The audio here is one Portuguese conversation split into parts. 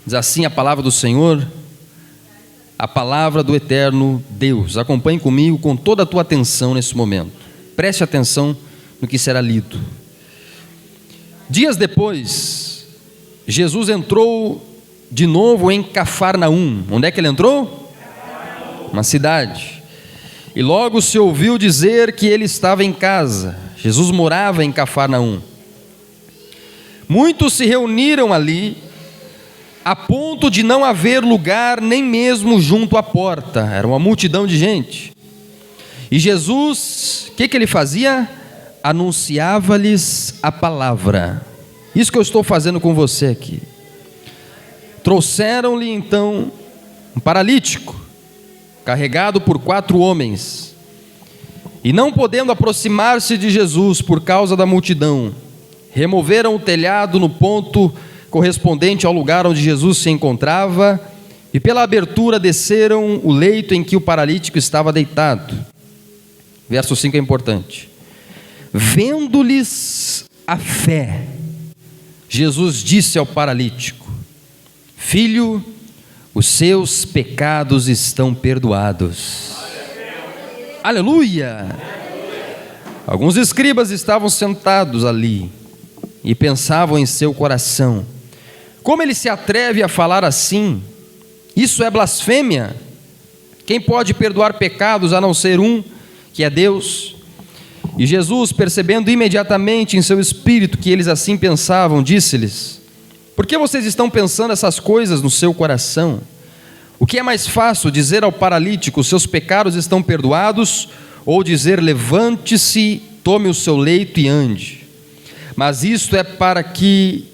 Diz assim a palavra do Senhor, a palavra do eterno Deus. Acompanhe comigo com toda a tua atenção nesse momento. Preste atenção no que será lido. Dias depois, Jesus entrou de novo em Cafarnaum. Onde é que ele entrou? Uma cidade. E logo se ouviu dizer que ele estava em casa. Jesus morava em Cafarnaum. Muitos se reuniram ali, a ponto de não haver lugar nem mesmo junto à porta. Era uma multidão de gente. E Jesus, o que ele fazia? Anunciava-lhes a palavra. Isso que eu estou fazendo com você aqui. Trouxeram-lhe então um paralítico, carregado por 4 homens. E não podendo aproximar-se de Jesus por causa da multidão, removeram o telhado no ponto correspondente ao lugar onde Jesus se encontrava, e pela abertura desceram o leito em que o paralítico estava deitado. Verso 5 é importante. Vendo-lhes a fé, Jesus disse ao paralítico: Filho, os seus pecados estão perdoados. Aleluia! Alguns escribas estavam sentados ali e pensavam em seu coração: como ele se atreve a falar assim? Isso é blasfêmia. Quem pode perdoar pecados a não ser um, que é Deus? E Jesus, percebendo imediatamente em seu espírito que eles assim pensavam, disse-lhes: por que vocês estão pensando essas coisas no seu coração? O que é mais fácil, dizer ao paralítico: os seus pecados estão perdoados, ou dizer: levante-se, tome o seu leito e ande? Mas isto é para que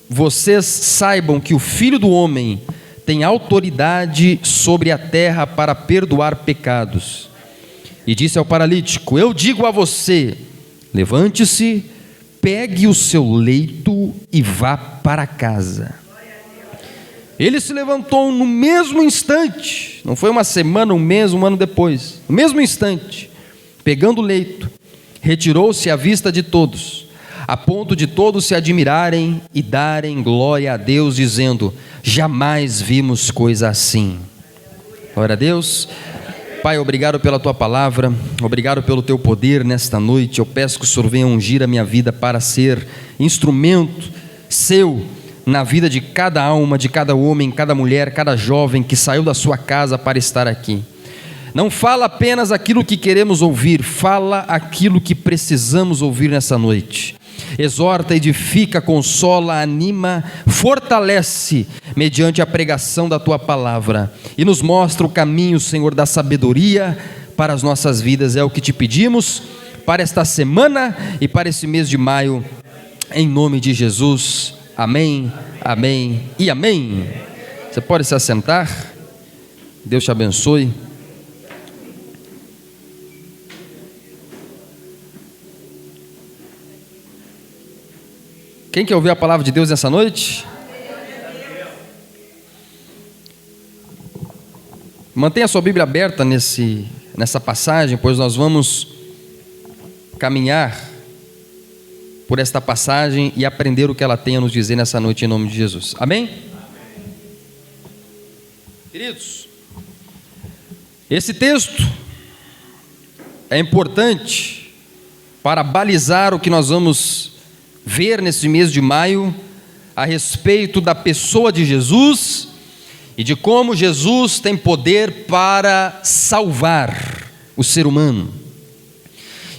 vocês saibam que o Filho do Homem tem autoridade sobre a terra para perdoar pecados. E disse ao paralítico: eu digo a você, levante-se, pegue o seu leito e vá para casa. Ele se levantou no mesmo instante, não foi uma semana, um mês, um ano depois, no mesmo instante, pegando o leito, retirou-se à vista de todos, a ponto de todos se admirarem e darem glória a Deus, dizendo: jamais vimos coisa assim. Glória a Deus. Pai, obrigado pela Tua palavra, obrigado pelo Teu poder nesta noite. Eu peço que o Senhor venha ungir a minha vida para ser instrumento Seu na vida de cada alma, de cada homem, cada mulher, cada jovem que saiu da sua casa para estar aqui. Não fala apenas aquilo que queremos ouvir, fala aquilo que precisamos ouvir nessa noite. Exorta, edifica, consola, anima, fortalece mediante a pregação da Tua palavra e nos mostra o caminho, Senhor, da sabedoria para as nossas vidas. É o que te pedimos para esta semana e para esse mês de maio, em nome de Jesus. Amém, amém e amém. Você pode se assentar. Deus te abençoe. Quem quer ouvir a palavra de Deus nessa noite? Mantenha a sua Bíblia aberta nessa passagem, pois nós vamos caminhar por esta passagem e aprender o que ela tem a nos dizer nessa noite, em nome de Jesus. Amém? Queridos, esse texto é importante para balizar o que nós vamos ver nesse mês de maio a respeito da pessoa de Jesus e de como Jesus tem poder para salvar o ser humano.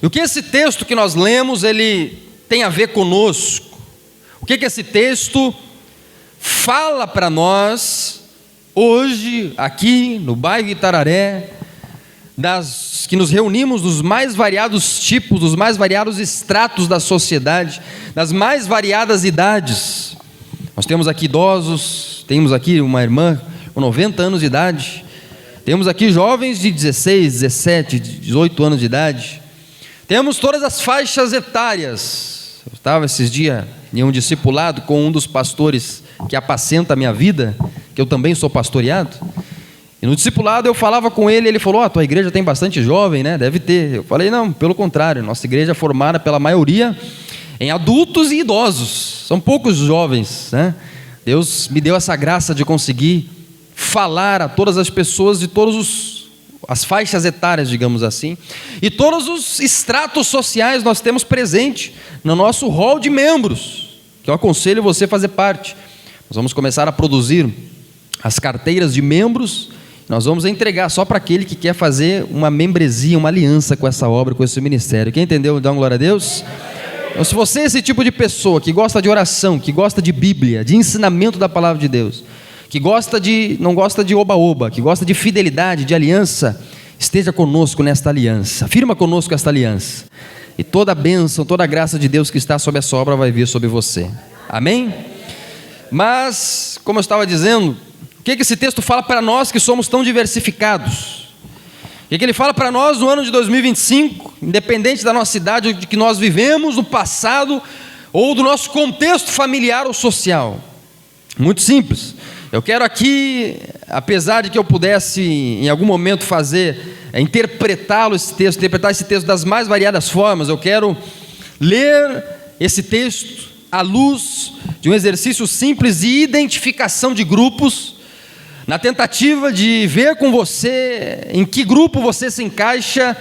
E o que esse texto que nós lemos, ele tem a ver conosco? O que esse texto fala para nós hoje, aqui no bairro Itararé, que nos reunimos dos mais variados tipos, dos mais variados estratos da sociedade, das mais variadas idades. Nós temos aqui idosos, temos aqui uma irmã com 90 anos de idade, temos aqui jovens de 16, 17, 18 anos de idade, temos todas as faixas etárias. Eu estava esses dias em um discipulado com um dos pastores que apacenta a minha vida, que eu também sou pastoreado. E no discipulado eu falava com ele, ele falou: tua igreja tem bastante jovem, né? Deve ter. Eu falei: não, pelo contrário, nossa igreja é formada pela maioria em adultos e idosos, são poucos jovens, né? Deus me deu essa graça de conseguir falar a todas as pessoas de todas as faixas etárias, digamos assim, e todos os estratos sociais nós temos presente no nosso hall de membros, que eu aconselho você a fazer parte. Nós vamos começar a produzir as carteiras de membros, nós vamos entregar só para aquele que quer fazer uma membresia, uma aliança com essa obra, com esse ministério. Quem entendeu, dá uma glória a Deus? Então, se você é esse tipo de pessoa que gosta de oração, que gosta de Bíblia, de ensinamento da palavra de Deus, que não gosta de oba-oba, que gosta de fidelidade, de aliança, esteja conosco nesta aliança, firma conosco esta aliança, e toda a bênção, toda a graça de Deus que está sobre essa obra vai vir sobre você, amém? Mas, como eu estava dizendo, o que esse texto fala para nós que somos tão diversificados? O que ele fala para nós no ano de 2025, independente da nossa idade, de que nós vivemos, do passado, ou do nosso contexto familiar ou social? Muito simples. Eu quero aqui, apesar de que eu pudesse em algum momento interpretar esse texto das mais variadas formas, eu quero ler esse texto à luz de um exercício simples de identificação de grupos, na tentativa de ver com você em que grupo você se encaixa,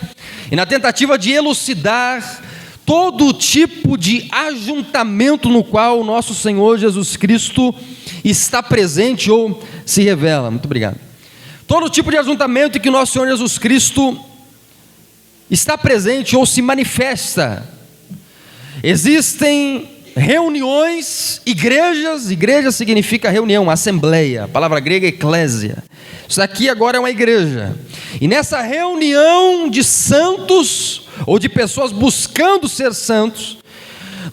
e na tentativa de elucidar todo tipo de ajuntamento no qual o nosso Senhor Jesus Cristo está presente ou se revela. Muito obrigado. Todo tipo de ajuntamento em que o nosso Senhor Jesus Cristo está presente ou se manifesta. Existem reuniões, igreja significa reunião, assembleia, a palavra grega é eclésia. Isso aqui agora é uma igreja, e nessa reunião de santos, ou de pessoas buscando ser santos,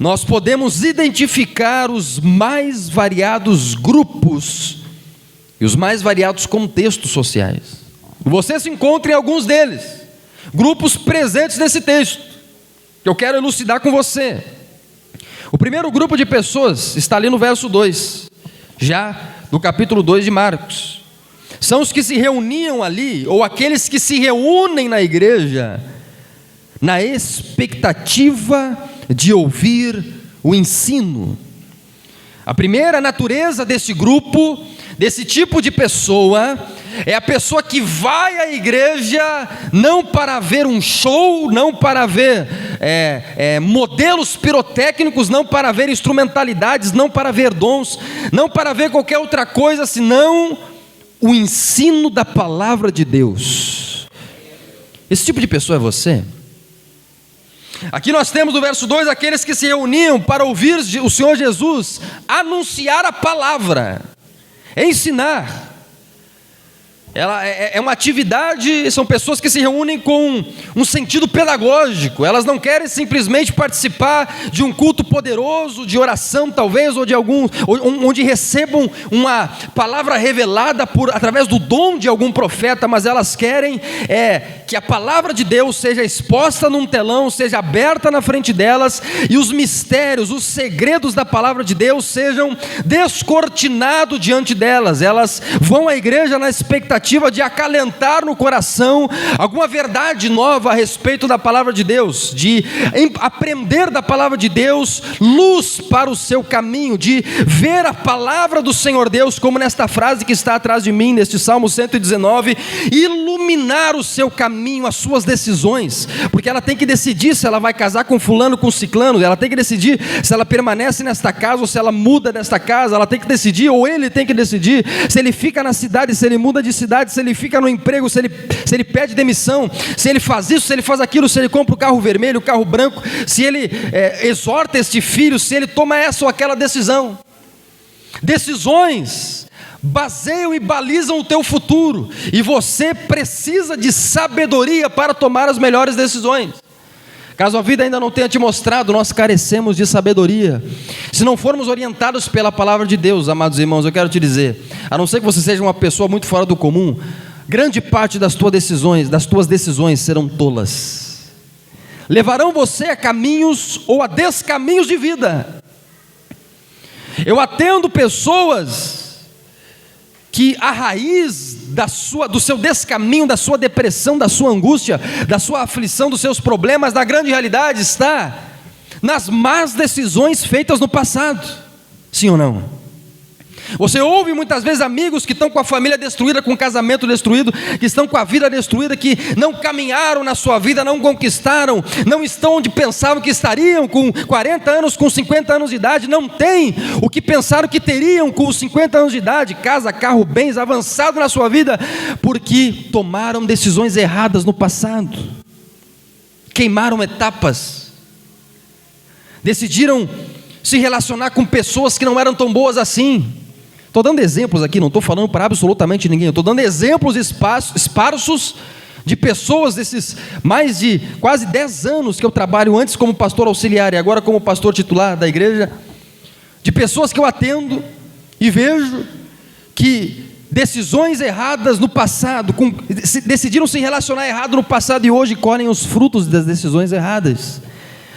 nós podemos identificar os mais variados grupos, e os mais variados contextos sociais. Você se encontra em alguns deles, grupos presentes nesse texto, que eu quero elucidar com você. O primeiro grupo de pessoas está ali no verso 2, já do capítulo 2 de Marcos. São os que se reuniam ali, ou aqueles que se reúnem na igreja, na expectativa de ouvir o ensino. A primeira natureza desse grupo, desse tipo de pessoa, é a pessoa que vai à igreja não para ver um show, não para ver modelos pirotécnicos, não para ver instrumentalidades, não para ver dons, não para ver qualquer outra coisa, senão o ensino da palavra de Deus. Esse tipo de pessoa é você? Aqui nós temos no verso 2 aqueles que se reuniam para ouvir o Senhor Jesus anunciar a palavra, ensinar. Ela é uma atividade, são pessoas que se reúnem com um sentido pedagógico. Elas não querem simplesmente participar de um culto poderoso, de oração talvez, ou de onde recebam uma palavra revelada através do dom de algum profeta, mas elas querem que a palavra de Deus seja exposta num telão, seja aberta na frente delas, e os mistérios, os segredos da palavra de Deus sejam descortinados diante delas. Elas vão à igreja na expectativa de acalentar no coração alguma verdade nova a respeito da palavra de Deus, de aprender da palavra de Deus, luz para o seu caminho, de ver a palavra do Senhor Deus, como nesta frase que está atrás de mim, neste Salmo 119, iluminar o seu caminho, as suas decisões, porque ela tem que decidir se ela vai casar com fulano, com ciclano, ela tem que decidir se ela permanece nesta casa ou se ela muda desta casa, ela tem que decidir, ou ele tem que decidir, se ele fica na cidade, se ele muda de cidade, se ele fica no emprego, se ele pede demissão, se ele faz isso, se ele faz aquilo, se ele compra o carro vermelho, o carro branco, se ele exorta este filho, se ele toma essa ou aquela decisão. Decisões baseiam e balizam o teu futuro, e você precisa de sabedoria para tomar as melhores decisões. Caso a vida ainda não tenha te mostrado, nós carecemos de sabedoria. Se não formos orientados pela palavra de Deus, amados irmãos, eu quero te dizer, a não ser que você seja uma pessoa muito fora do comum, grande parte das tuas decisões serão tolas. Levarão você a caminhos ou a descaminhos de vida. Eu atendo pessoas que a raiz do seu descaminho, da sua depressão, da sua angústia, da sua aflição, dos seus problemas, na grande realidade está nas más decisões feitas no passado. Sim ou não? Você ouve muitas vezes amigos que estão com a família destruída, com o casamento destruído, que estão com a vida destruída, que não caminharam na sua vida, não conquistaram, não estão onde pensavam que estariam com 40 anos, com 50 anos de idade, não têm o que pensaram que teriam com os 50 anos de idade, casa, carro, bens, avançado na sua vida, porque tomaram decisões erradas no passado, queimaram etapas, decidiram se relacionar com pessoas que não eram tão boas assim. Estou dando exemplos aqui, não estou falando para absolutamente ninguém, estou dando exemplos esparsos de pessoas desses mais de quase 10 anos que eu trabalho, antes como pastor auxiliar e agora como pastor titular da igreja, de pessoas que eu atendo e vejo que decisões erradas no passado, decidiram se relacionar errado no passado e hoje colhem os frutos das decisões erradas.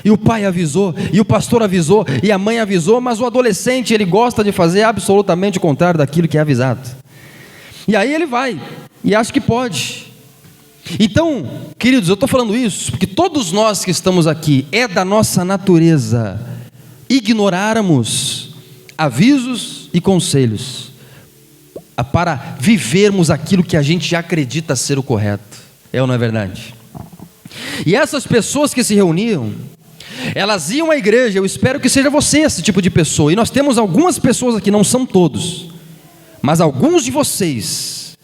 E o pai avisou, e o pastor avisou, e a mãe avisou, mas o adolescente, ele gosta de fazer absolutamente o contrário daquilo que é avisado. E aí ele vai, e acha que pode. Então, queridos, eu estou falando isso, porque todos nós que estamos aqui, é da nossa natureza ignorarmos avisos e conselhos, para vivermos aquilo que a gente acredita ser o correto. É ou não é verdade? E essas pessoas que se reuniam, elas iam à igreja. Eu espero que seja você esse tipo de pessoa. E nós temos algumas pessoas aqui, não são todos, mas alguns de vocês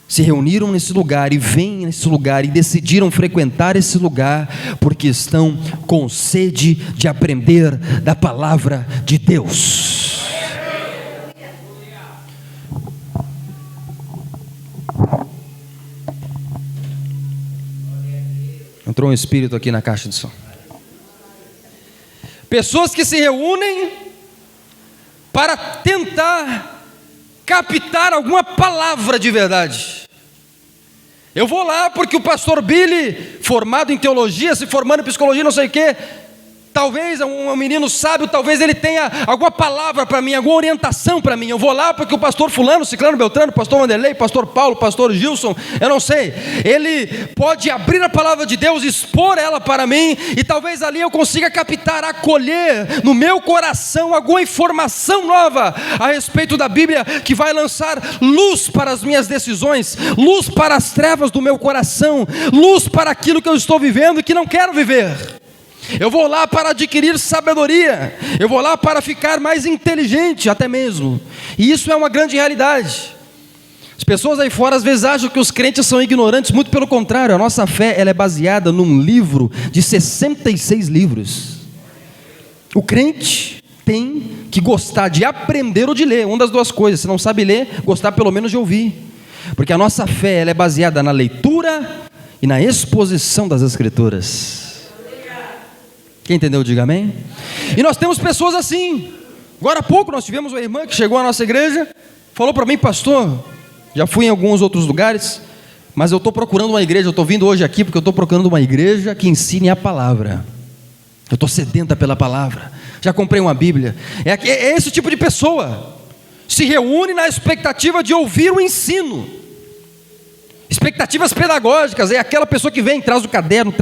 se reuniram nesse lugar e vêm nesse lugar e decidiram frequentar esse lugar porque estão com sede de aprender da palavra de Deus. Entrou um espírito aqui na caixa de som. Pessoas que se reúnem para tentar captar alguma palavra de verdade. Eu vou lá porque o pastor Billy, formado em teologia, se formando em psicologia, não sei o quê, talvez um menino sábio, talvez ele tenha alguma palavra para mim, alguma orientação para mim. Eu vou lá porque o pastor fulano, ciclano, beltrano, pastor Wanderlei, pastor Paulo, pastor Gilson, eu não sei, ele pode abrir a palavra de Deus, expor ela para mim, e talvez ali eu consiga captar, acolher no meu coração alguma informação nova a respeito da Bíblia, que vai lançar luz para as minhas decisões, luz para as trevas do meu coração, luz para aquilo que eu estou vivendo e que não quero viver. Eu vou lá para adquirir sabedoria, eu vou lá para ficar mais inteligente até mesmo, e isso é uma grande realidade. As pessoas aí fora às vezes acham que os crentes são ignorantes, muito pelo contrário, a nossa fé ela é baseada num livro de 66 livros. O crente tem que gostar de aprender ou de ler, uma das duas coisas. Se não sabe ler, gostar pelo menos de ouvir, porque a nossa fé ela é baseada na leitura e na exposição das Escrituras. Quem entendeu, diga amém. E nós temos pessoas assim. Agora há pouco nós tivemos uma irmã que chegou à nossa igreja, falou para mim: pastor, já fui em alguns outros lugares, mas eu estou procurando uma igreja, eu estou vindo hoje aqui porque eu estou procurando uma igreja que ensine a palavra. Eu estou sedenta pela palavra, já comprei uma Bíblia. É esse tipo de pessoa, se reúne na expectativa de ouvir o ensino. Expectativas pedagógicas, é aquela pessoa que vem, traz o caderno,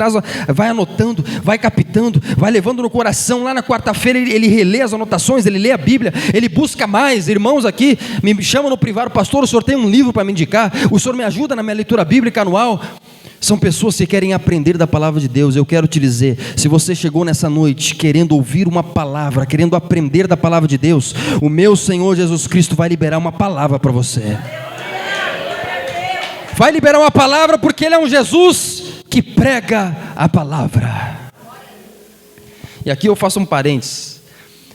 vai anotando, vai captando, vai levando no coração. Lá na quarta-feira ele relê as anotações, ele lê a Bíblia, ele busca mais. Irmãos aqui me chamam no privado: pastor, o senhor tem um livro para me indicar? O senhor me ajuda na minha leitura bíblica anual? São pessoas que querem aprender da palavra de Deus. Eu quero te dizer, se você chegou nessa noite querendo ouvir uma palavra, querendo aprender da palavra de Deus, o meu Senhor Jesus Cristo vai liberar uma palavra para você. Vai liberar uma palavra, porque Ele é um Jesus que prega a palavra. E aqui eu faço um parênteses.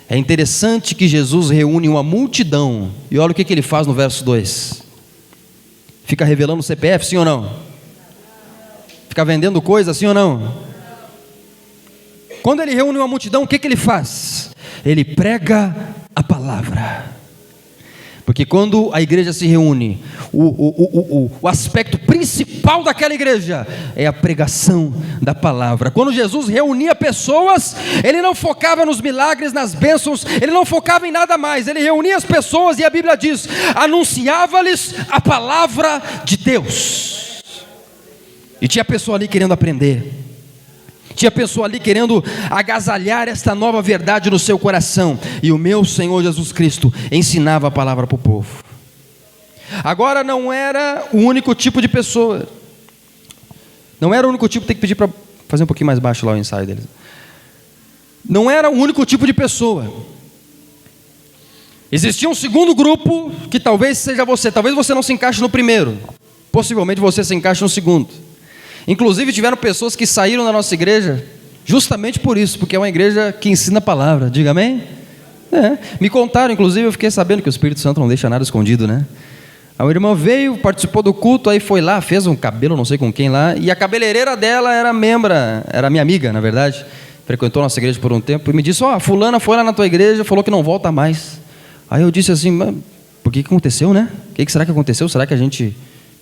É interessante que Jesus reúne uma multidão, e olha o que Ele faz no verso 2. Fica revelando o CPF, sim ou não? Fica vendendo coisa, sim ou não? Quando Ele reúne uma multidão, o que Ele faz? Ele prega a palavra. Porque quando a igreja se reúne, o aspecto principal daquela igreja é a pregação da palavra. Quando Jesus reunia pessoas, Ele não focava nos milagres, nas bênçãos, Ele não focava em nada mais. Ele reunia as pessoas e a Bíblia diz: anunciava-lhes a palavra de Deus. E tinha pessoa ali querendo aprender. Tinha pessoa ali querendo agasalhar esta nova verdade no seu coração. E o meu Senhor Jesus Cristo ensinava a palavra para o povo. Agora não era o único tipo de pessoa. Não era o único tipo, tem que pedir para fazer um pouquinho mais baixo lá o ensaio deles. Não era o único tipo de pessoa. Existia um segundo grupo que talvez seja você. Talvez você não se encaixe no primeiro. Possivelmente você se encaixe no segundo. Inclusive tiveram pessoas que saíram da nossa igreja justamente por isso, porque é uma igreja que ensina a palavra. Diga amém? Me contaram, inclusive eu fiquei sabendo que o Espírito Santo não deixa nada escondido, né? A irmã veio, participou do culto, aí foi lá, fez um cabelo, não sei com quem lá, e a cabeleireira dela era era minha amiga, na verdade, frequentou nossa igreja por um tempo, e me disse, fulana foi lá na tua igreja, falou que não volta mais. Aí eu disse assim, mas por que aconteceu, né? O que será que aconteceu? Será que a gente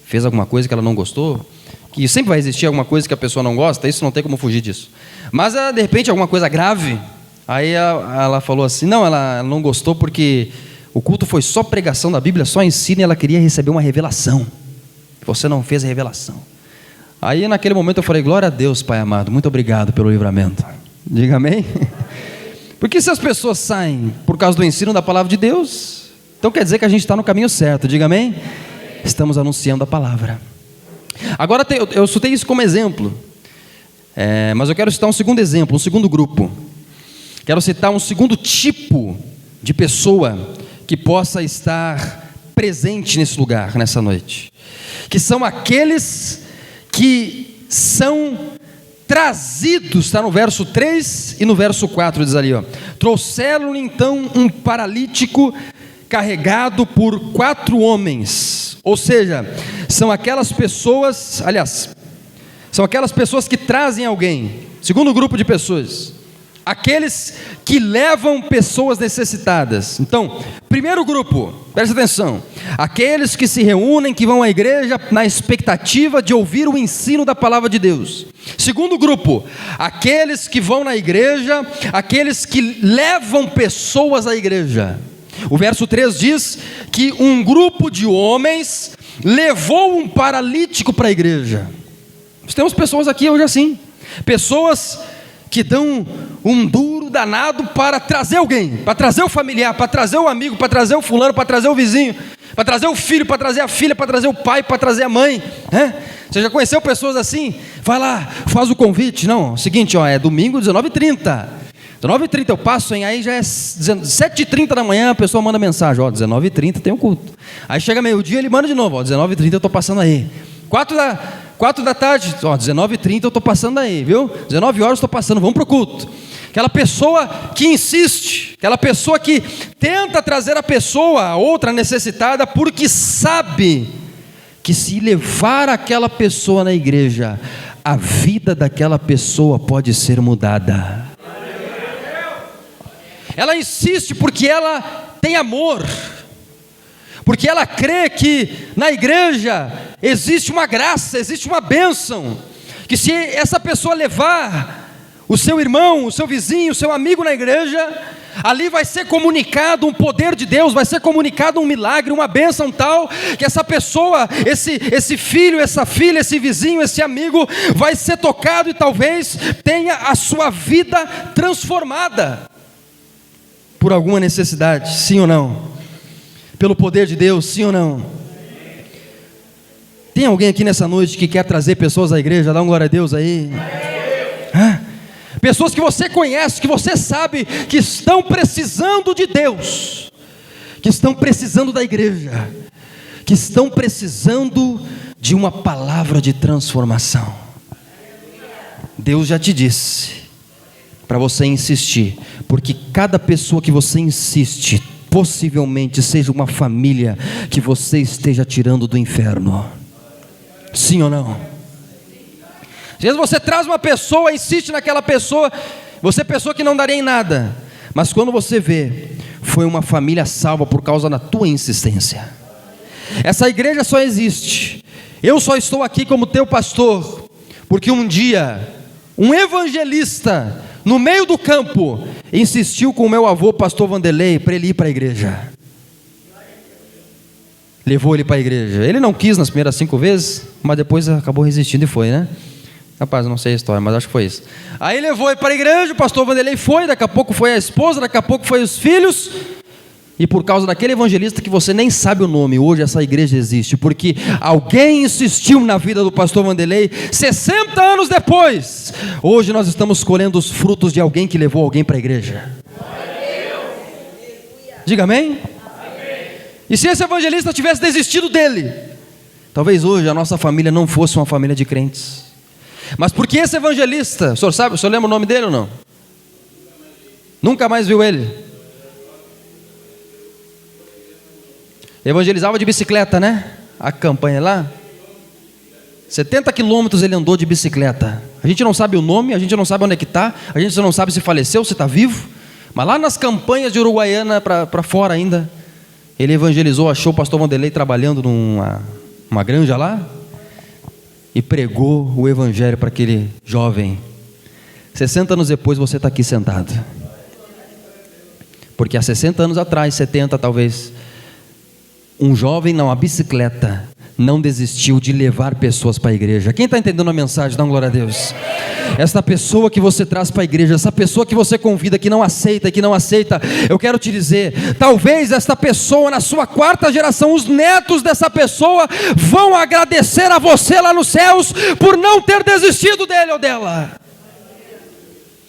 fez alguma coisa que ela não gostou? Que sempre vai existir alguma coisa que a pessoa não gosta, isso não tem como fugir disso. Mas de repente alguma coisa grave, aí ela falou assim, não, ela não gostou porque o culto foi só pregação da Bíblia, só ensino, e ela queria receber uma revelação. Você não fez a revelação. Aí naquele momento eu falei, glória a Deus, Pai amado, muito obrigado pelo livramento. Diga amém? Porque se as pessoas saem por causa do ensino da palavra de Deus, então quer dizer que a gente está no caminho certo. Diga amém? Estamos anunciando a palavra. Agora eu citei isso como exemplo, mas eu quero citar um segundo exemplo, um segundo grupo. Quero citar um segundo tipo de pessoa que possa estar presente nesse lugar, nessa noite, que são aqueles que são trazidos, está no verso 3 e no verso 4, diz ali, trouxeram então um paralítico carregado por 4 homens, ou seja, são aquelas pessoas, são aquelas pessoas que trazem alguém, segundo grupo de pessoas, aqueles que levam pessoas necessitadas. Então, primeiro grupo, presta atenção, aqueles que se reúnem, que vão à igreja na expectativa de ouvir o ensino da palavra de Deus. Segundo grupo, aqueles que vão na igreja, aqueles que levam pessoas à igreja. O verso 3 diz que um grupo de homens levou um paralítico para a igreja. Nós temos pessoas aqui hoje assim, pessoas que dão um duro danado para trazer alguém, para trazer o familiar, para trazer o amigo, para trazer o fulano, para trazer o vizinho, para trazer o filho, para trazer a filha, para trazer o pai, para trazer a mãe, Você já conheceu pessoas assim? Vai lá, faz o convite. Não, é o seguinte, é domingo 19h30, 19h30 eu passo, aí já é 7h30 da manhã, a pessoa manda mensagem, 19h30 tem um culto. Aí chega meio-dia, ele manda de novo, 19h30 eu estou passando aí. 4 da tarde, 19h30 eu estou passando aí, viu? 19 horas eu estou passando, vamos para o culto. Aquela pessoa que insiste, aquela pessoa que tenta trazer a pessoa, a outra necessitada, porque sabe que se levar aquela pessoa na igreja, a vida daquela pessoa pode ser mudada. Ela insiste porque ela tem amor, porque ela crê que na igreja existe uma graça, existe uma bênção, que se essa pessoa levar o seu irmão, o seu vizinho, o seu amigo na igreja, ali vai ser comunicado um poder de Deus, vai ser comunicado um milagre, uma bênção tal, que essa pessoa, esse filho, essa filha, esse vizinho, esse amigo, vai ser tocado e talvez tenha a sua vida transformada, por alguma necessidade, sim ou não? Pelo poder de Deus, sim ou não? Tem alguém aqui nessa noite que quer trazer pessoas à igreja? Dá um glória a Deus aí. Pessoas que você conhece, que você sabe que estão precisando de Deus, que estão precisando da igreja, que estão precisando de uma palavra de transformação. Deus já te disse para você insistir, porque cada pessoa que você insiste, possivelmente seja uma família que você esteja tirando do inferno. Sim ou não? Às vezes você traz uma pessoa, insiste naquela pessoa, você pensou que não daria em nada, mas quando você vê, foi uma família salva por causa da tua insistência. Essa igreja só existe, eu só estou aqui como teu pastor, porque um dia, um evangelista, no meio do campo, insistiu com o meu avô, pastor Vanderlei, para ele ir para a igreja. Levou ele para a igreja. Ele não quis nas primeiras 5 vezes, mas depois acabou resistindo e foi, né? Rapaz, eu não sei a história, mas acho que foi isso. Aí levou ele para a igreja, o pastor Vanderlei foi, daqui a pouco foi a esposa, daqui a pouco foi os filhos. E por causa daquele evangelista que você nem sabe o nome, hoje essa igreja existe, porque alguém insistiu na vida do pastor Vanderlei, 60 anos depois, hoje nós estamos colhendo os frutos de alguém que levou alguém para a igreja. Diga amém? E se esse evangelista tivesse desistido dele, talvez hoje a nossa família não fosse uma família de crentes. Mas porque esse evangelista, o senhor sabe, o senhor lembra o nome dele ou não? Nunca mais viu ele? Evangelizava de bicicleta, né? A campanha lá 70 quilômetros ele andou de bicicleta. A gente não sabe o nome, a gente não sabe onde é que está, a gente não sabe se faleceu, se está vivo. Mas lá nas campanhas de Uruguaiana para fora ainda, ele evangelizou, achou o pastor Vanderlei trabalhando numa granja lá e pregou o evangelho para aquele jovem. 60 anos depois você está aqui sentado, porque há 60 anos atrás, 70 talvez, um jovem numa bicicleta não desistiu de levar pessoas para a igreja. Quem está entendendo a mensagem? Dá uma glória a Deus. Essa pessoa que você traz para a igreja, essa pessoa que você convida, que não aceita, eu quero te dizer, talvez esta pessoa na sua 4ª geração, os netos dessa pessoa vão agradecer a você lá nos céus, por não ter desistido dele ou dela.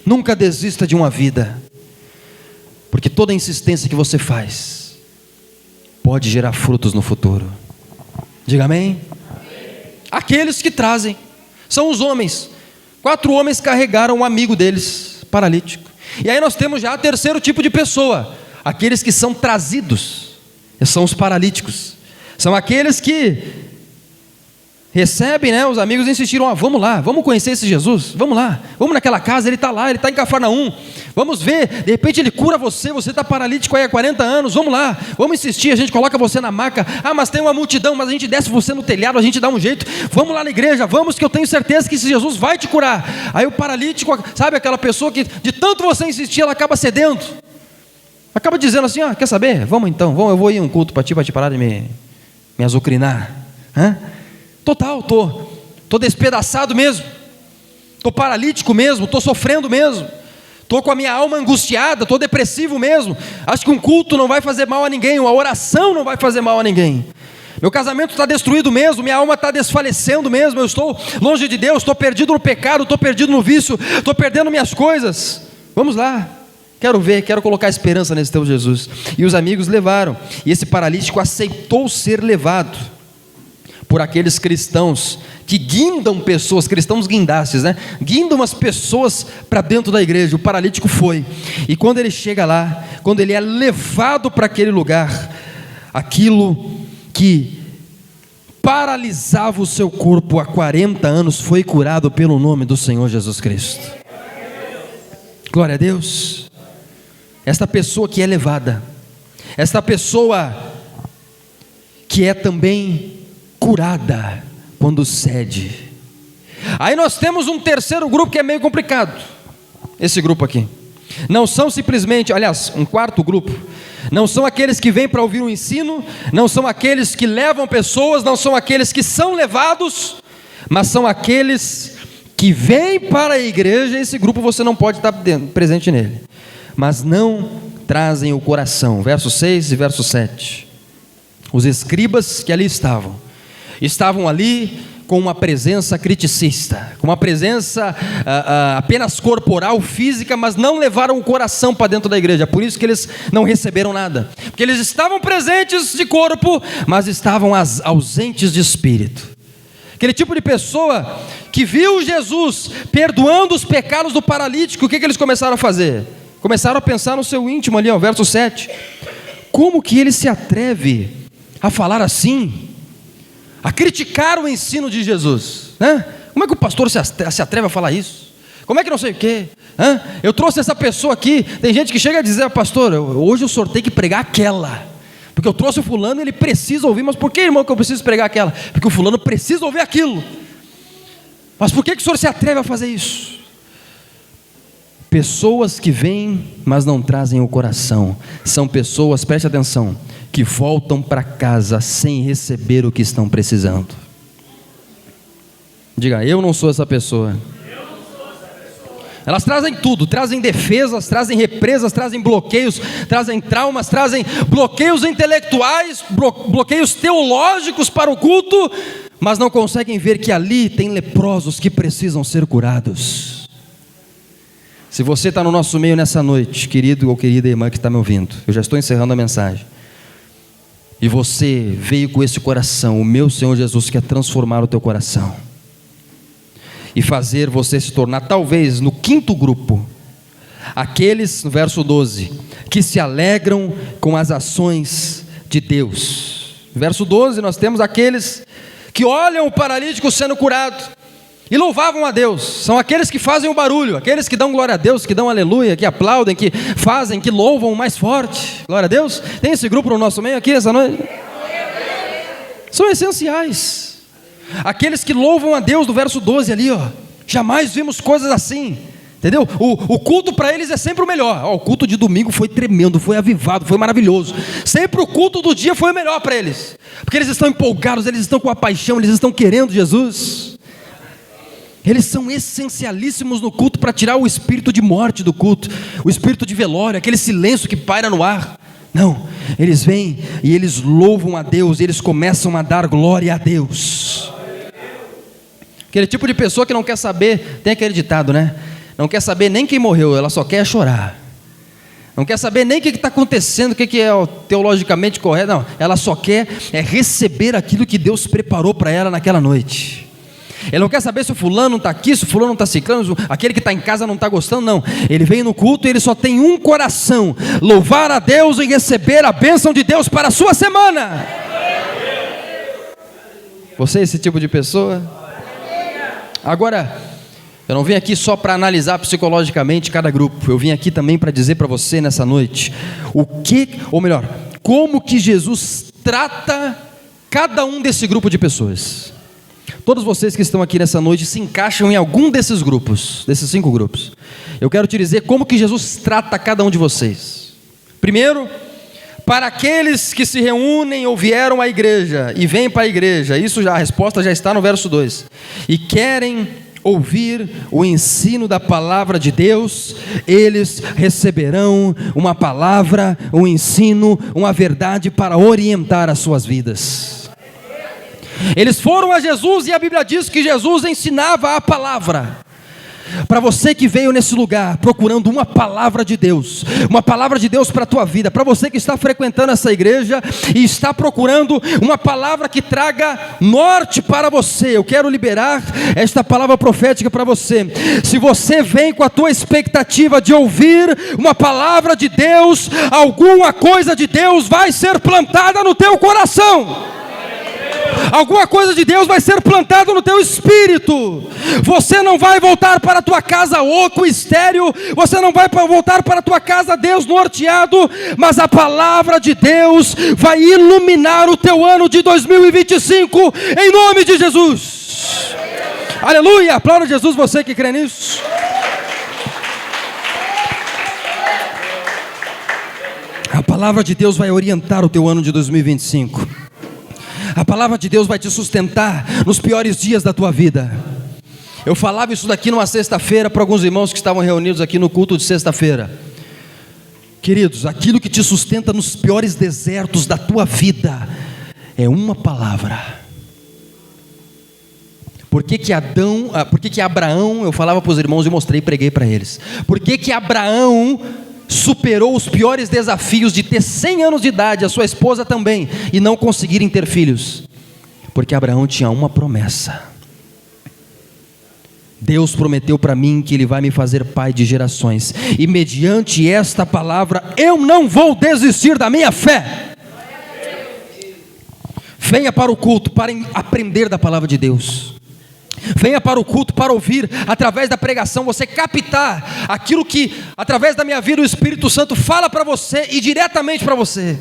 Nunca desista de uma vida, porque toda insistência que você faz pode gerar frutos no futuro. Diga amém? Aqueles que trazem são os homens. 4 homens carregaram um amigo deles, paralítico. E aí nós temos já o 3º tipo de pessoa, aqueles que são trazidos, são os paralíticos. São aqueles que recebem, né? Os amigos insistiram, vamos lá, vamos conhecer esse Jesus, vamos lá, vamos naquela casa, ele está lá, ele está em Cafarnaum, vamos ver, de repente ele cura você está paralítico aí há 40 anos, vamos lá, vamos insistir, a gente coloca você na maca, mas tem uma multidão, mas a gente desce você no telhado, a gente dá um jeito, vamos lá na igreja, vamos, que eu tenho certeza que esse Jesus vai te curar. Aí o paralítico, sabe aquela pessoa que de tanto você insistir, ela acaba cedendo, acaba dizendo assim, quer saber, vamos então, eu vou ir a um culto para te parar de me azucrinar, total, estou despedaçado mesmo, estou paralítico mesmo, estou sofrendo mesmo, estou com a minha alma angustiada, estou depressivo mesmo, acho que um culto não vai fazer mal a ninguém, uma oração não vai fazer mal a ninguém, meu casamento está destruído mesmo, minha alma está desfalecendo mesmo, eu estou longe de Deus, estou perdido no pecado, estou perdido no vício, estou perdendo minhas coisas, vamos lá, quero colocar esperança nesse teu Jesus. E os amigos levaram, e esse paralítico aceitou ser levado por aqueles cristãos que guindam pessoas, cristãos guindastes, né? Guindam as pessoas para dentro da igreja. O paralítico foi, e quando ele chega lá, quando ele é levado para aquele lugar, aquilo que paralisava o seu corpo há 40 anos foi curado pelo nome do Senhor Jesus Cristo. Glória a Deus. Esta pessoa que é levada, esta pessoa que é também curada quando cede. Aí nós temos um 3º grupo que é meio complicado. Esse grupo aqui não são simplesmente, aliás, um 4º grupo, não são aqueles que vêm para ouvir um ensino, não são aqueles que levam pessoas, não são aqueles que são levados, mas são aqueles que vêm para a igreja. Esse grupo você não pode estar presente nele, mas não trazem o coração. Verso 6 e verso 7. Os escribas que ali estavam ali com uma presença criticista, com uma presença apenas corporal, física, mas não levaram o coração para dentro da igreja. Por isso que eles não receberam nada, porque eles estavam presentes de corpo, mas estavam ausentes de espírito. Aquele tipo de pessoa que viu Jesus perdoando os pecados do paralítico, o que eles começaram a fazer? Começaram a pensar no seu íntimo ali, verso 7. Como que ele se atreve a falar assim? A criticar o ensino de Jesus, né? Como é que o pastor se atreve a falar isso? Como é que não sei o quê? Eu trouxe essa pessoa aqui. Tem gente que chega a dizer, pastor, hoje o senhor tem que pregar aquela, porque eu trouxe o fulano e ele precisa ouvir. Mas por que, irmão, que eu preciso pregar aquela? Porque o fulano precisa ouvir aquilo. Mas por que o senhor se atreve a fazer isso? Pessoas que vêm, mas não trazem o coração, são pessoas, preste atenção, que voltam para casa sem receber o que estão precisando. Diga, eu não sou essa pessoa. Elas trazem tudo, trazem defesas, trazem represas, trazem bloqueios, trazem traumas, trazem bloqueios intelectuais, bloqueios teológicos para o culto, mas não conseguem ver que ali tem leprosos que precisam ser curados. Se você está no nosso meio nessa noite, querido ou querida irmã que está me ouvindo, eu já estou encerrando a mensagem, e você veio com esse coração, o meu Senhor Jesus quer transformar o teu coração, e fazer você se tornar, talvez, no quinto grupo, aqueles, no verso 12, que se alegram com as ações de Deus. No verso 12 nós temos aqueles que olham o paralítico sendo curado, e louvavam a Deus. São aqueles que fazem o barulho, aqueles que dão glória a Deus, que dão aleluia, que aplaudem, que fazem, que louvam mais forte. Glória a Deus. Tem esse grupo no nosso meio aqui essa noite? São essenciais. Aqueles que louvam a Deus, do verso 12 ali, ó. Jamais vimos coisas assim, entendeu? O culto para eles é sempre o melhor. O culto de domingo foi tremendo, foi avivado, foi maravilhoso. Sempre o culto do dia foi o melhor para eles, porque eles estão empolgados, eles estão com a paixão, eles estão querendo Jesus. Eles são essencialíssimos no culto para tirar o espírito de morte do culto, o espírito de velório, aquele silêncio que paira no ar. Não, eles vêm e eles louvam a Deus, e eles começam a dar glória a Deus. Aquele tipo de pessoa que não quer saber, tem aquele ditado, né? Não quer saber nem quem morreu, ela só quer chorar. Não quer saber nem o que está acontecendo, o que é teologicamente correto. Não, ela só quer receber aquilo que Deus preparou para ela naquela noite. Ele não quer saber se o fulano não está aqui, se o fulano não está ciclando, aquele que está em casa não está gostando, não. Ele vem no culto e ele só tem um coração: louvar a Deus e receber a bênção de Deus para a sua semana. Você é esse tipo de pessoa? Agora, eu não vim aqui só para analisar psicologicamente cada grupo. Eu vim aqui também para dizer para você nessa noite como que Jesus trata cada um desse grupo de pessoas. Todos vocês que estão aqui nessa noite se encaixam em algum desses grupos, desses 5 grupos. Eu quero te dizer como que Jesus trata cada um de vocês. Primeiro, para aqueles que se reúnem ou vieram à igreja e vêm para a igreja, a resposta já está no verso 2, e querem ouvir o ensino da palavra de Deus, eles receberão uma palavra, um ensino, uma verdade para orientar as suas vidas. Eles foram a Jesus e a Bíblia diz que Jesus ensinava a palavra. Para você que veio nesse lugar procurando uma palavra de Deus para a tua vida, para você que está frequentando essa igreja e está procurando uma palavra que traga norte para você, eu quero liberar esta palavra profética para você. Se você vem com a tua expectativa de ouvir uma palavra de Deus, alguma coisa de Deus vai ser plantada no teu coração. Alguma coisa de Deus vai ser plantada no teu espírito. Você não vai voltar para a tua casa oco, estéril. Você não vai voltar para a tua casa desnorteado. Mas a palavra de Deus vai iluminar o teu ano de 2025, em nome de Jesus. Aleluia, aplauda Jesus, você que crê nisso. A palavra de Deus vai orientar o teu ano de 2025. A palavra de Deus vai te sustentar nos piores dias da tua vida. Eu falava isso daqui numa sexta-feira para alguns irmãos que estavam reunidos aqui no culto de sexta-feira. Queridos, aquilo que te sustenta nos piores desertos da tua vida é uma palavra. Por que Abraão, eu falava para os irmãos e mostrei e preguei para eles. Por que Abraão superou os piores desafios de ter 100 anos de idade, a sua esposa também, e não conseguirem ter filhos? Porque Abraão tinha uma promessa. Deus prometeu para mim que Ele vai me fazer pai de gerações, e mediante esta palavra eu não vou desistir da minha fé. Venha para o culto para aprender da palavra de Deus. Venha para o culto para ouvir, através da pregação, você captar aquilo que, através da minha vida, o Espírito Santo fala para você e diretamente para você.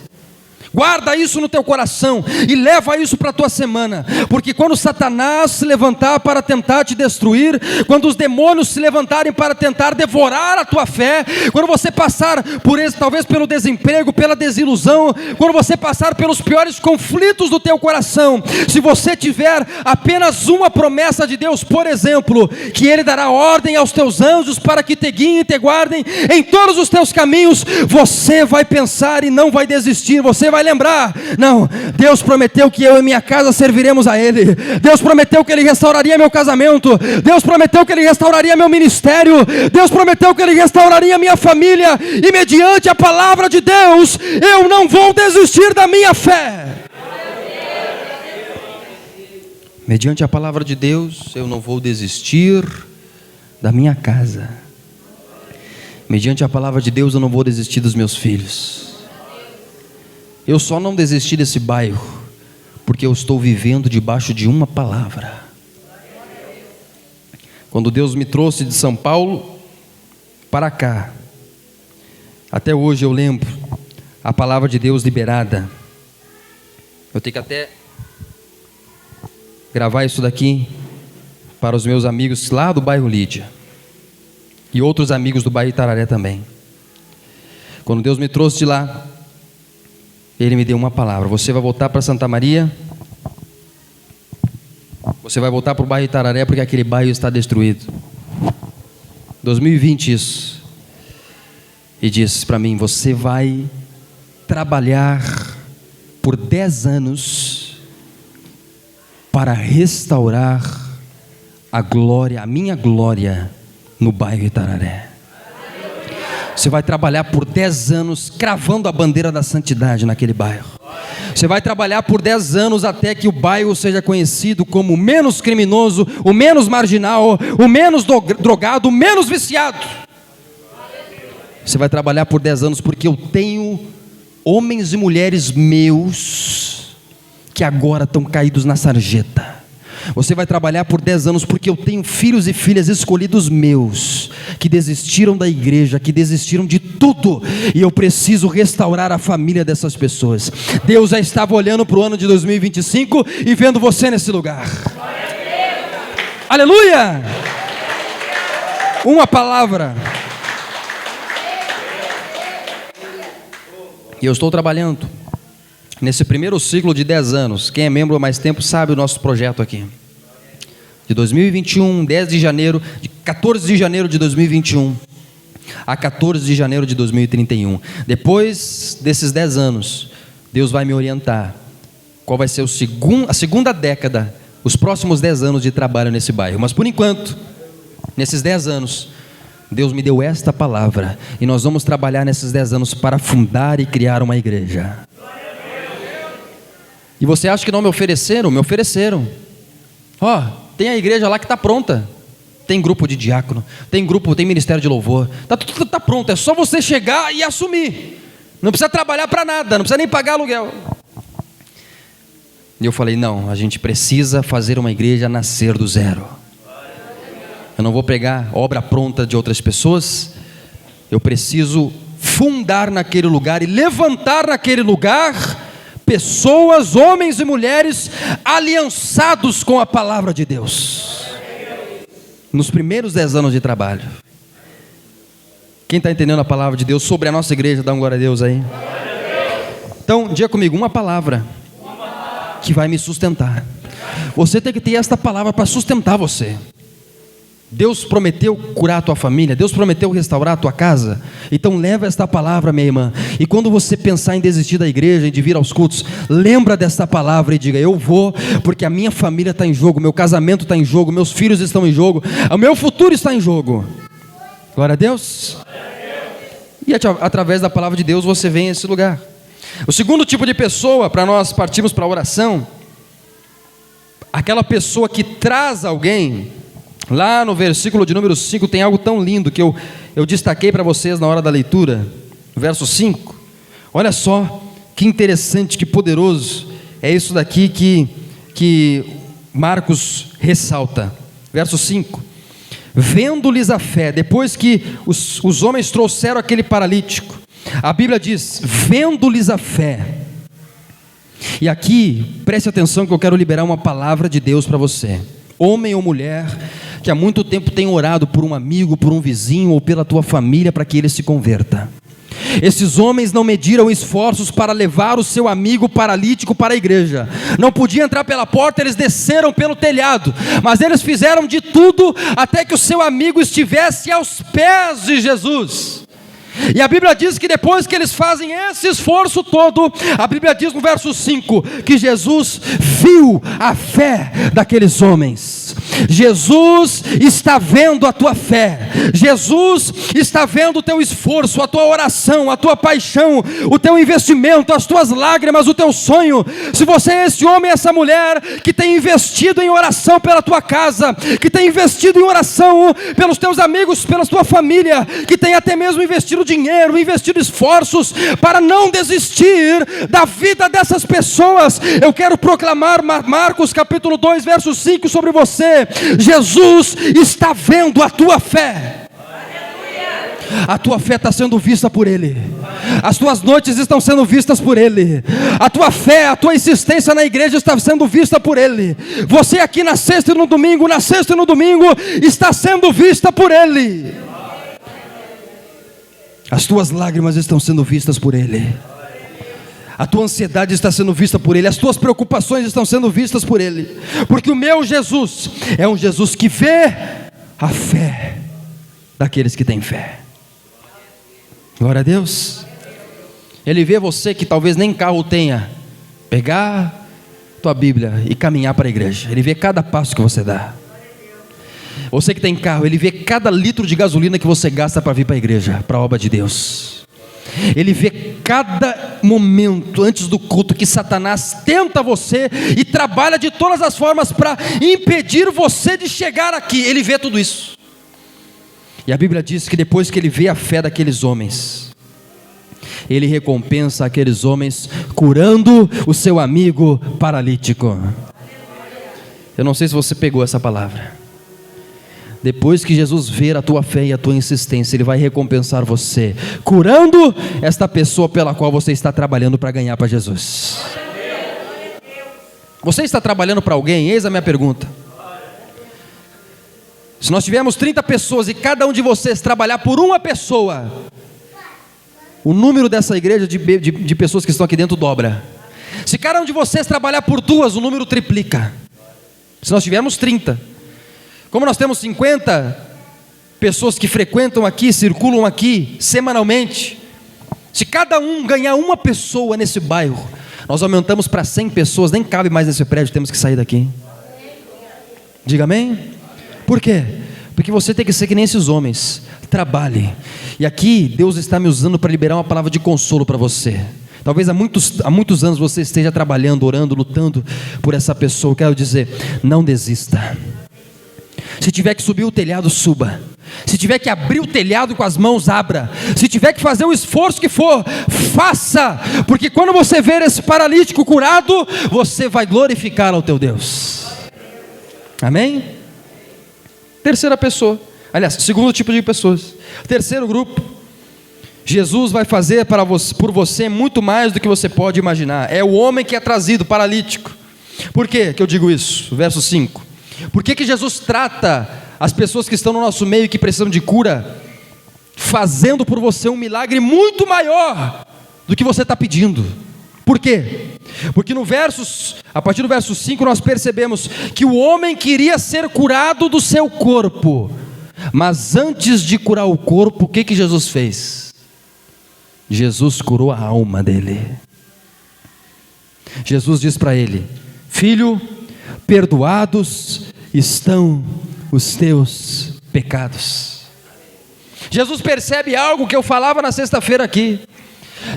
Guarda isso no teu coração e leva isso para a tua semana, porque quando Satanás se levantar para tentar te destruir, quando os demônios se levantarem para tentar devorar a tua fé, quando você passar por esse, talvez pelo desemprego, pela desilusão, quando você passar pelos piores conflitos do teu coração, se você tiver apenas uma promessa de Deus, por exemplo, que Ele dará ordem aos teus anjos para que te guiem e te guardem em todos os teus caminhos, você vai pensar e não vai desistir, você vai lembrar, não, Deus prometeu que eu e minha casa serviremos a Ele, Deus prometeu que Ele restauraria meu casamento, Deus prometeu que Ele restauraria meu ministério, Deus prometeu que Ele restauraria minha família, e mediante a palavra de Deus, eu não vou desistir da minha fé. Mediante a palavra de Deus, eu não vou desistir da minha casa. Mediante a palavra de Deus, eu não vou desistir dos meus filhos. Eu só não desisti desse bairro porque eu estou vivendo debaixo de uma palavra. Quando Deus me trouxe de São Paulo para cá, até hoje eu lembro a palavra de Deus liberada. Eu tenho que até gravar isso daqui para os meus amigos lá do bairro Lídia e outros amigos do bairro Itararé também. Quando Deus me trouxe de lá, Ele me deu uma palavra: você vai voltar para Santa Maria, você vai voltar para o bairro Itararé, porque aquele bairro está destruído. 2020 isso. E disse para mim: você vai trabalhar por 10 anos para restaurar a glória, a minha glória no bairro Itararé. Você vai trabalhar por 10 anos cravando a bandeira da santidade naquele bairro. Você vai trabalhar por 10 anos até que o bairro seja conhecido como o menos criminoso, o menos marginal, o menos drogado, o menos viciado. Você vai trabalhar por 10 anos porque eu tenho homens e mulheres meus que agora estão caídos na sarjeta. Você vai trabalhar por 10 anos porque eu tenho filhos e filhas escolhidos meus, que desistiram da igreja, que desistiram de tudo, e eu preciso restaurar a família dessas pessoas. Deus já estava olhando para o ano de 2025 e vendo você nesse lugar. Aleluia! Uma palavra. E eu estou trabalhando nesse primeiro ciclo de 10 anos. Quem é membro há mais tempo sabe o nosso projeto aqui. De 2021, 10 de janeiro, de 14 de janeiro de 2021 a 14 de janeiro de 2031. Depois desses 10 anos, Deus vai me orientar qual vai ser a segunda década, os próximos 10 anos de trabalho nesse bairro. Mas por enquanto, nesses 10 anos, Deus me deu esta palavra, e nós vamos trabalhar nesses 10 anos para fundar e criar uma igreja. E você acha que não me ofereceram? Me ofereceram. Tem a igreja lá que está pronta. Tem grupo de diácono, tem ministério de louvor. Tudo está pronto, é só você chegar e assumir. Não precisa trabalhar para nada, não precisa nem pagar aluguel. E eu falei: não, a gente precisa fazer uma igreja nascer do zero. Eu não vou pegar obra pronta de outras pessoas. Eu preciso fundar naquele lugar e levantar naquele lugar pessoas, homens e mulheres aliançados com a palavra de Deus. Nos primeiros 10 anos de trabalho. Quem está entendendo a palavra de Deus sobre a nossa igreja, dá um glória a Deus aí. Então, diga comigo: uma palavra que vai me sustentar. Você tem que ter esta palavra para sustentar você. Deus prometeu curar a tua família, Deus prometeu restaurar a tua casa. Então leva esta palavra, minha irmã, e quando você pensar em desistir da igreja e de vir aos cultos, lembra desta palavra e diga: eu vou, porque a minha família está em jogo, meu casamento está em jogo, meus filhos estão em jogo, o meu futuro está em jogo. Glória a Deus. E através da palavra de Deus você vem a esse lugar. O segundo tipo de pessoa, para nós partirmos para a oração, aquela pessoa que traz alguém. Lá no versículo de número 5 tem algo tão lindo que eu destaquei para vocês na hora da leitura. Verso 5. Olha só que interessante, que poderoso é isso daqui que Marcos ressalta. Verso 5. Vendo-lhes a fé, depois que os homens trouxeram aquele paralítico, a Bíblia diz: vendo-lhes a fé, E aqui, preste atenção que eu quero liberar uma palavra de Deus para você. Homem ou mulher que há muito tempo tem orado por um amigo, por um vizinho ou pela tua família para que ele se converta. Esses homens não mediram esforços para levar o seu amigo paralítico para a igreja. Não podia entrar pela porta, eles desceram pelo telhado, mas eles fizeram de tudo até que o seu amigo estivesse aos pés de Jesus. E a Bíblia diz que depois que eles fazem esse esforço todo, a Bíblia diz no verso 5, que Jesus viu a fé daqueles homens. Jesus está vendo a tua fé, Jesus está vendo o teu esforço, a tua oração, a tua paixão, o teu investimento, as tuas lágrimas, o teu sonho. Se você é esse homem, essa mulher que tem investido em oração pela tua casa, que tem investido em oração pelos teus amigos, pela tua família, que tem até mesmo investido dinheiro, investido esforços para não desistir da vida dessas pessoas, eu quero proclamar Marcos capítulo 2 verso 5 sobre você. Jesus está vendo a tua fé. A tua fé está sendo vista por Ele. As tuas noites estão sendo vistas por Ele. A tua fé, a tua insistência na igreja está sendo vista por Ele. Você aqui na sexta e no domingo, está sendo vista por Ele. As tuas lágrimas estão sendo vistas por Ele. A tua ansiedade está sendo vista por Ele. As tuas preocupações estão sendo vistas por Ele. Porque o meu Jesus é um Jesus que vê a fé daqueles que têm fé. Glória a Deus. Ele vê você que talvez nem carro tenha, pegar tua Bíblia e caminhar para a igreja. Ele vê cada passo que você dá. Você que tem carro, Ele vê cada litro de gasolina que você gasta para vir para a igreja, para a obra de Deus. Ele vê cada momento antes do culto que Satanás tenta você e trabalha de todas as formas para impedir você de chegar aqui. Ele vê tudo isso. E a Bíblia diz que depois que Ele vê a fé daqueles homens, Ele recompensa aqueles homens curando o seu amigo paralítico. Eu não sei se você pegou essa palavra. Depois que Jesus ver a tua fé e a tua insistência, Ele vai recompensar você, curando esta pessoa pela qual você está trabalhando para ganhar para Jesus. Você está trabalhando para alguém? Eis a minha pergunta. Se nós tivermos 30 pessoas e cada um de vocês trabalhar por uma pessoa, o número dessa igreja de pessoas que estão aqui dentro dobra. Se cada um de vocês trabalhar por duas, o número triplica. Se nós tivermos 30, como nós temos 50 pessoas que frequentam aqui, circulam aqui semanalmente, se cada um ganhar uma pessoa nesse bairro, nós aumentamos para 100 pessoas, nem cabe mais nesse prédio, temos que sair daqui. Diga amém? Por quê? Porque você tem que ser que nem esses homens, trabalhe. E aqui Deus está me usando para liberar uma palavra de consolo para você. Talvez há muitos anos você esteja trabalhando, orando, lutando por essa pessoa. Eu quero dizer, não desista. Se tiver que subir o telhado, suba. Se tiver que abrir o telhado com as mãos, abra. Se tiver que fazer o esforço que for, faça. Porque quando você ver esse paralítico curado, você vai glorificar ao teu Deus. Amém? Terceira pessoa. Aliás, segundo tipo de pessoas. Terceiro grupo. Jesus vai fazer por você muito mais do que você pode imaginar. É o homem que é trazido paralítico. Por quê que eu digo isso? Verso 5. Por que Jesus trata as pessoas que estão no nosso meio e que precisam de cura, fazendo por você um milagre muito maior do que você está pedindo? Por quê? Porque a partir do verso 5 nós percebemos que o homem queria ser curado do seu corpo, mas antes de curar o corpo, o que Jesus fez? Jesus curou a alma dele. Jesus diz para ele: filho, perdoados estão os teus pecados. Jesus percebe algo que eu falava na sexta-feira aqui,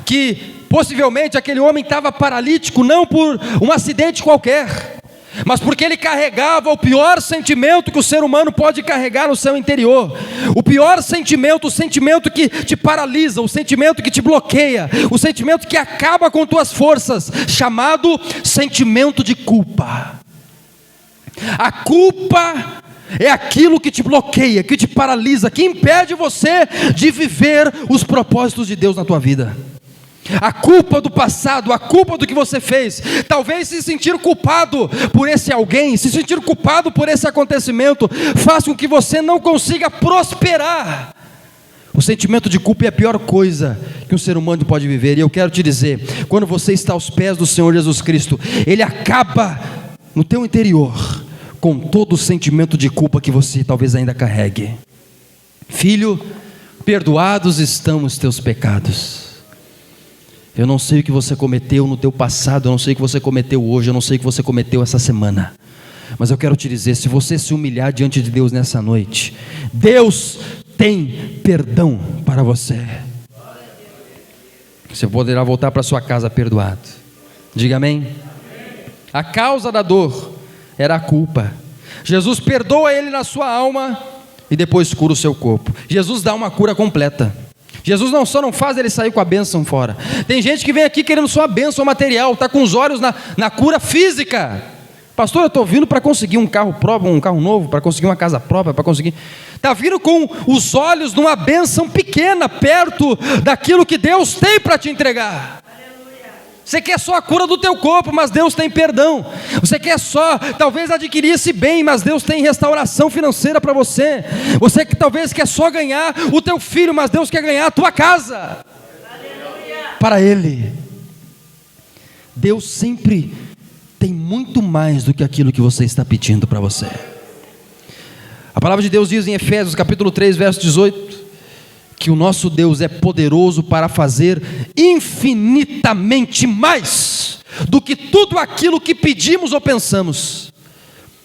que possivelmente aquele homem estava paralítico não por um acidente qualquer, mas porque ele carregava o pior sentimento que o ser humano pode carregar no seu interior. O pior sentimento, o sentimento que te paralisa, o sentimento que te bloqueia, o sentimento que acaba com tuas forças, chamado sentimento de culpa. A culpa é aquilo que te bloqueia, que te paralisa, que impede você de viver os propósitos de Deus na tua vida. A culpa do passado, a culpa do que você fez, talvez se sentir culpado por esse alguém, se sentir culpado por esse acontecimento, faz com que você não consiga prosperar. O sentimento de culpa é a pior coisa que um ser humano pode viver. E eu quero te dizer, quando você está aos pés do Senhor Jesus Cristo, Ele acaba no teu interior com todo o sentimento de culpa que você talvez ainda carregue. Filho, perdoados estão os teus pecados. Eu não sei o que você cometeu no teu passado, eu não sei o que você cometeu hoje, eu não sei o que você cometeu essa semana, mas eu quero te dizer, se você se humilhar diante de Deus nessa noite, Deus tem perdão para você. Você poderá voltar para sua casa perdoado. Diga amém. A causa da dor era a culpa. Jesus perdoa ele na sua alma e depois cura o seu corpo. Jesus dá uma cura completa. Jesus só não faz ele sair com a bênção fora. Tem gente que vem aqui querendo só a bênção material, está com os olhos na cura física. Pastor, eu estou vindo para conseguir um carro próprio, um carro novo, para conseguir uma casa própria, para conseguir... Está vindo com os olhos numa bênção pequena, perto daquilo que Deus tem para te entregar. Você quer só a cura do teu corpo, mas Deus tem perdão. Você quer só, talvez, adquirir esse bem, mas Deus tem restauração financeira para você. Você que talvez quer só ganhar o teu filho, mas Deus quer ganhar a tua casa. Para Ele. Deus sempre tem muito mais do que aquilo que você está pedindo para você. A palavra de Deus diz em Efésios capítulo 3, verso 18, que o nosso Deus é poderoso para fazer infinitamente mais do que tudo aquilo que pedimos ou pensamos.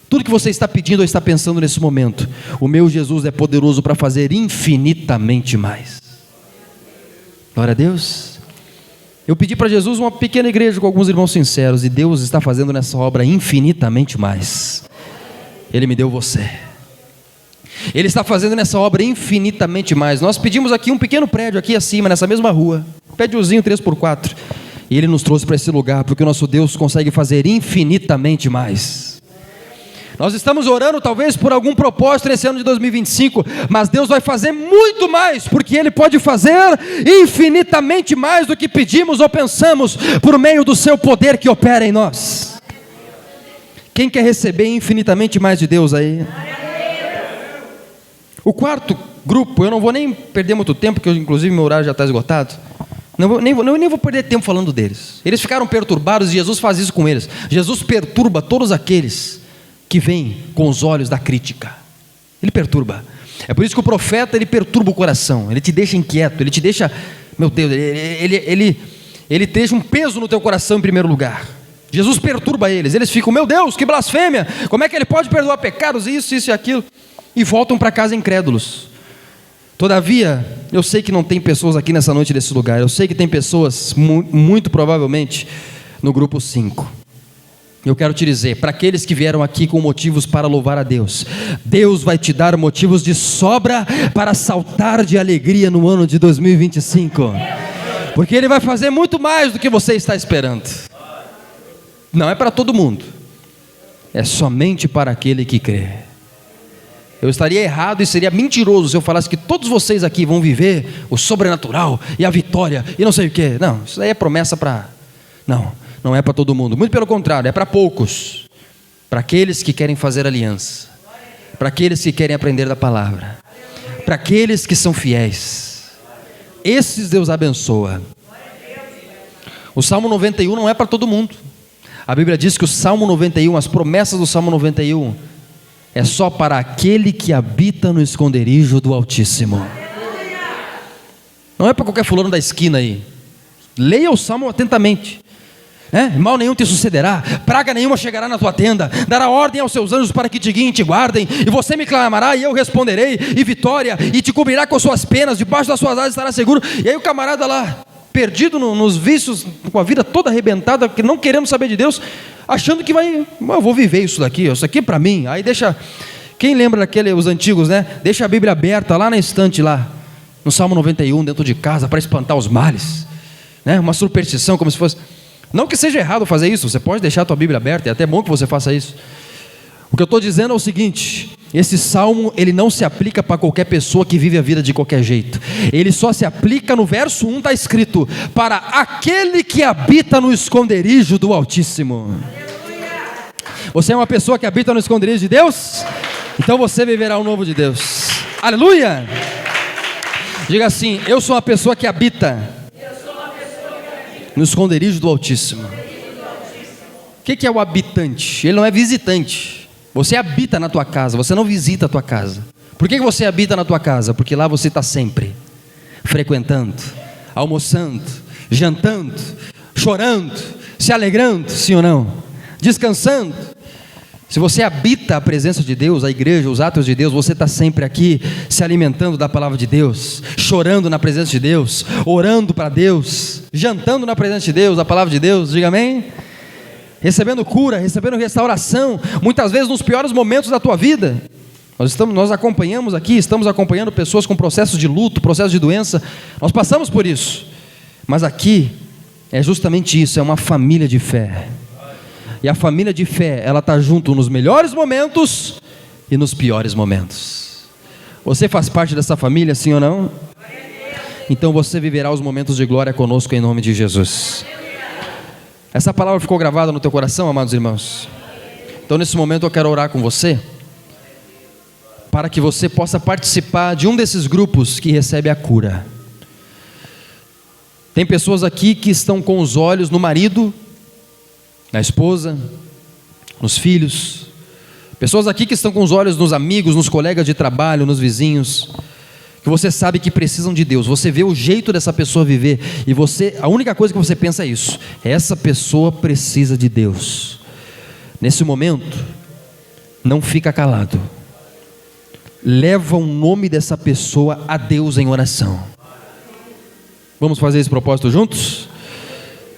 Tudo que você está pedindo ou está pensando nesse momento, o meu Jesus é poderoso para fazer infinitamente mais. Glória a Deus. Eu pedi para Jesus uma pequena igreja com alguns irmãos sinceros, e Deus está fazendo nessa obra infinitamente mais. Ele me deu você. Ele está fazendo nessa obra infinitamente mais. Nós pedimos aqui um pequeno prédio aqui acima, nessa mesma rua, prédiozinho 3x4, e Ele nos trouxe para esse lugar, porque o nosso Deus consegue fazer infinitamente mais. Nós estamos orando talvez por algum propósito nesse ano de 2025, mas Deus vai fazer muito mais, porque Ele pode fazer infinitamente mais do que pedimos ou pensamos, por meio do seu poder que opera em nós. Quem quer receber infinitamente mais de Deus aí? O quarto grupo, eu não vou nem perder muito tempo, porque inclusive meu horário já está esgotado. Nem vou perder tempo falando deles. Eles ficaram perturbados e Jesus faz isso com eles. Jesus perturba todos aqueles que vêm com os olhos da crítica. Ele perturba. É por isso que o profeta, ele perturba o coração. Ele te deixa inquieto, ele te deixa, meu Deus, ele deixa um peso no teu coração em primeiro lugar. Jesus perturba eles. Eles ficam, meu Deus, que blasfêmia. Como é que ele pode perdoar pecados, isso e aquilo? E voltam para casa incrédulos. Todavia, eu sei que não tem pessoas aqui nessa noite desse lugar. Eu sei que tem pessoas, muito provavelmente, no grupo 5. Eu quero te dizer, para aqueles que vieram aqui com motivos para louvar a Deus, Deus vai te dar motivos de sobra para saltar de alegria no ano de 2025. Porque Ele vai fazer muito mais do que você está esperando. Não é para todo mundo. É somente para aquele que crê. Eu estaria errado e seria mentiroso se eu falasse que todos vocês aqui vão viver o sobrenatural e a vitória e não sei o que. Não, isso aí é promessa para... Não é para todo mundo. Muito pelo contrário, é para poucos. Para aqueles que querem fazer aliança. Para aqueles que querem aprender da palavra. Para aqueles que são fiéis. Esses Deus abençoa. O Salmo 91 não é para todo mundo. A Bíblia diz que o Salmo 91, as promessas do Salmo 91... é só para aquele que habita no esconderijo do Altíssimo. Não é para qualquer fulano da esquina aí. Leia o Salmo atentamente. Mal nenhum te sucederá, praga nenhuma chegará na tua tenda, dará ordem aos seus anjos para que te guiem e te guardem, e você me clamará e eu responderei, e vitória, e te cobrirá com suas penas, debaixo das suas asas estará seguro. E aí o camarada lá, perdido nos vícios, com a vida toda arrebentada, não querendo saber de Deus, achando que eu vou viver isso daqui, isso aqui é para mim. Aí deixa, quem lembra os antigos, né? Deixa a Bíblia aberta lá na estante lá, no Salmo 91, dentro de casa, para espantar os males, né? Uma superstição, como se fosse... Não que seja errado fazer isso, você pode deixar a tua Bíblia aberta, é até bom que você faça isso. O que eu estou dizendo é o seguinte: esse salmo, ele não se aplica para qualquer pessoa que vive a vida de qualquer jeito. Ele só se aplica, no verso 1 está escrito, para aquele que habita no esconderijo do Altíssimo. Você é uma pessoa que habita no esconderijo de Deus? Então você viverá o novo de Deus. Aleluia! Diga assim: eu sou uma pessoa que habita no esconderijo do Altíssimo. O que é o habitante? Ele não é visitante. Você habita na tua casa, você não visita a tua casa. Por que você habita na tua casa? Porque lá você está sempre frequentando, almoçando, jantando, chorando, se alegrando, sim ou não? Descansando. Se você habita a presença de Deus, a igreja, os atos de Deus, você está sempre aqui se alimentando da palavra de Deus, chorando na presença de Deus, orando para Deus, jantando na presença de Deus, a palavra de Deus, diga amém? Recebendo cura, recebendo restauração, muitas vezes nos piores momentos da tua vida. Nós acompanhamos aqui, estamos acompanhando pessoas com processos de luto, processos de doença, nós passamos por isso, mas aqui é justamente isso, é uma família de fé, e a família de fé, ela está junto nos melhores momentos e nos piores momentos. Você faz parte dessa família, sim ou não? Então você viverá os momentos de glória conosco em nome de Jesus. Essa palavra ficou gravada no teu coração, amados irmãos? Então nesse momento eu quero orar com você, para que você possa participar de um desses grupos que recebe a cura. Tem pessoas aqui que estão com os olhos no marido, na esposa, nos filhos. Pessoas aqui que estão com os olhos nos amigos, nos colegas de trabalho, nos vizinhos, que você sabe que precisam de Deus. Você vê o jeito dessa pessoa viver, e a única coisa que você pensa é isso: essa pessoa precisa de Deus. Nesse momento, não fica calado, leva o nome dessa pessoa a Deus em oração. Vamos fazer esse propósito juntos?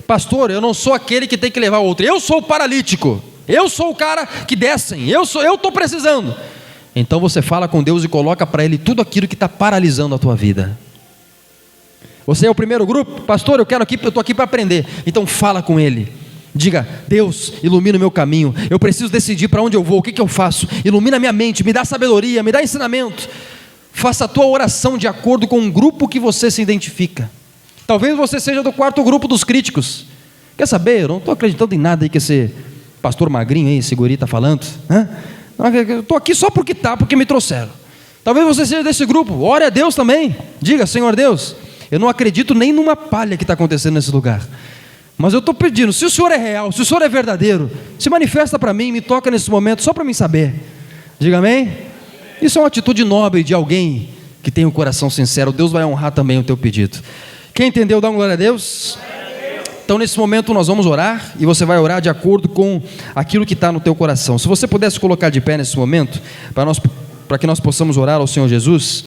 Pastor, eu não sou aquele que tem que levar o outro, eu sou o paralítico, eu sou o cara que descem, eu estou precisando. Então você fala com Deus e coloca para Ele tudo aquilo que está paralisando a tua vida. Você é o primeiro grupo? Pastor, eu estou aqui para aprender. Então fala com Ele, diga: Deus, ilumina o meu caminho, eu preciso decidir para onde eu vou, o que eu faço, ilumina a minha mente, me dá sabedoria, me dá ensinamento. Faça a tua oração de acordo com um grupo que você se identifica. Talvez você seja do quarto grupo dos críticos. Quer saber, eu não estou acreditando em nada aí que esse pastor magrinho aí, esse guri está falando, eu estou aqui só porque me trouxeram. Talvez você seja desse grupo. Ore a Deus também, diga: Senhor Deus, eu não acredito nem numa palha que está acontecendo nesse lugar, mas eu estou pedindo, se o Senhor é real, se o Senhor é verdadeiro, se manifesta para mim, me toca nesse momento, só para mim saber. Diga amém? Isso é uma atitude nobre de alguém que tem um coração sincero. Deus vai honrar também o teu pedido. Quem entendeu, dá uma glória a Deus. Então nesse momento nós vamos orar, e você vai orar de acordo com aquilo que está no teu coração. Se você pudesse colocar de pé nesse momento, para que nós possamos orar ao Senhor Jesus.